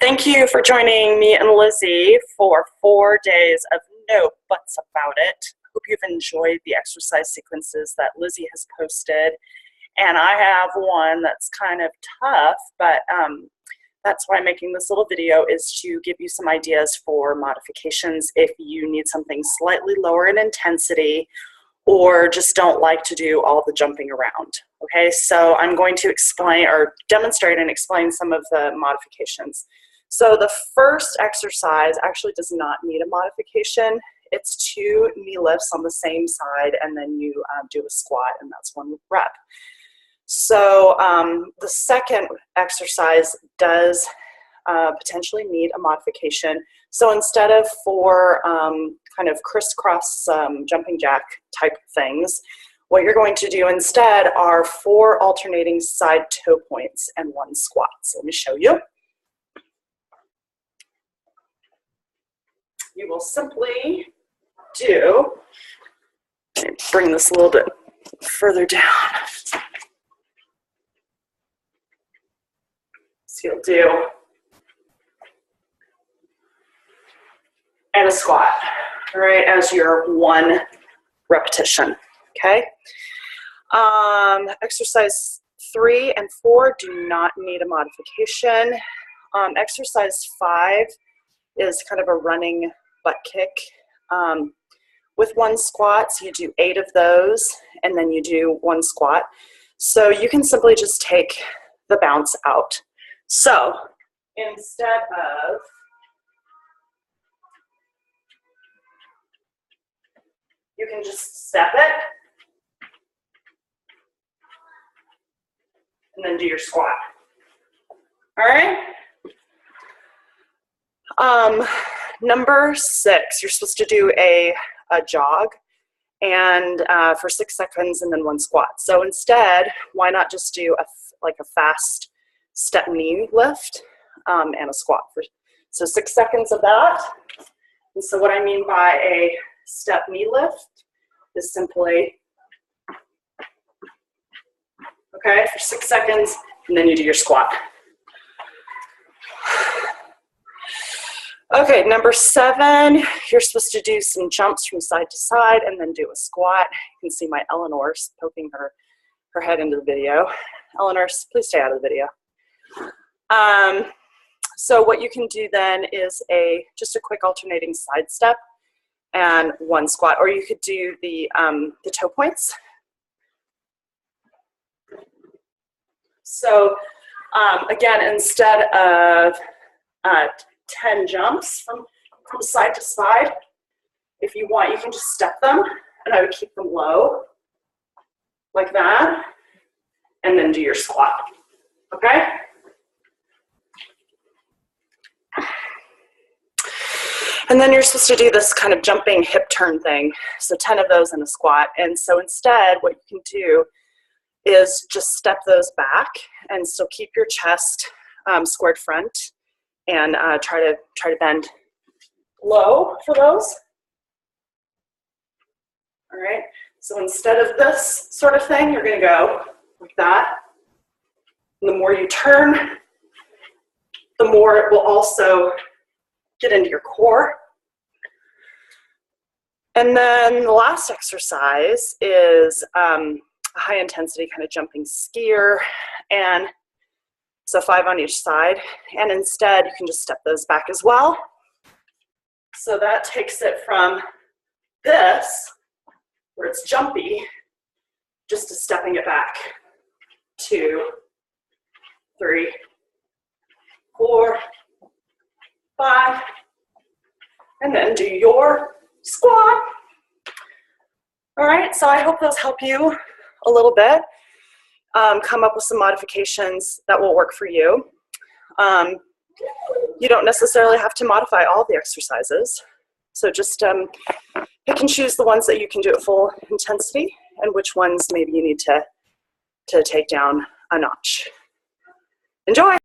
Thank you for joining me and Lizzie for 4 days of no buts about it. Hope you've enjoyed the exercise sequences that Lizzie has posted. And I have one that's kind of tough, but that's why I'm making this little video, is to give you some ideas for modifications if you need something slightly lower in intensity or just don't like to do all the jumping around. Okay, so I'm going to explain or demonstrate and explain some of the modifications. So the first exercise actually does not need a modification. It's 2 knee lifts on the same side, and then you do a squat, and that's 1 rep. So the second exercise does potentially need a modification. So instead of 4 kind of crisscross jumping jack type things, what you're going to do instead are 4 alternating side toe points and 1 squat. So let me show you. You will simply do, let me bring this a little bit further down. So you'll do and a squat, all right, as your 1 repetition, okay? Exercise 3 and 4 do not need a modification. Exercise 5 is kind of a running butt kick with 1 squat. So you do 8 of those, and then you do 1 squat. So you can simply just take the bounce out. So instead of you can just step it and then do your squat. All right? Number 6, you're supposed to do a jog and for 6 seconds and then 1 squat. So instead, why not just do a fast step knee lift and a squat. So 6 seconds of that. And so what I mean by a step knee lift is simply, okay, for 6 seconds, and then you do your squat. Okay, number 7, you're supposed to do some jumps from side to side and then do a squat. You can see my Eleanor's poking her head into the video. Eleanor, please stay out of the video. So what you can do then is just a quick alternating side step and 1 squat, or you could do the toe points. So again, instead of 10 jumps from side to side, if you want, you can just step them, and I would keep them low like that, and then do your squat, okay? And then you're supposed to do this kind of jumping hip turn thing, so 10 of those in a squat. And so instead, what you can do is just step those back and still keep your chest squared front, and try to bend low for those. All right, so instead of this sort of thing, you're gonna go like that. And the more you turn, the more it will also get into your core. And then the last exercise is a high intensity kind of jumping skier, and so 5 on each side, and instead you can just step those back as well. So that takes it from this, where it's jumpy, just to stepping it back. 2, 3, 4, 5, and then do your squat. All right, so I hope those help you a little bit. Come up with some modifications that will work for you. You don't necessarily have to modify all the exercises. So just pick and choose the ones that you can do at full intensity, and which ones maybe you need to take down a notch. Enjoy!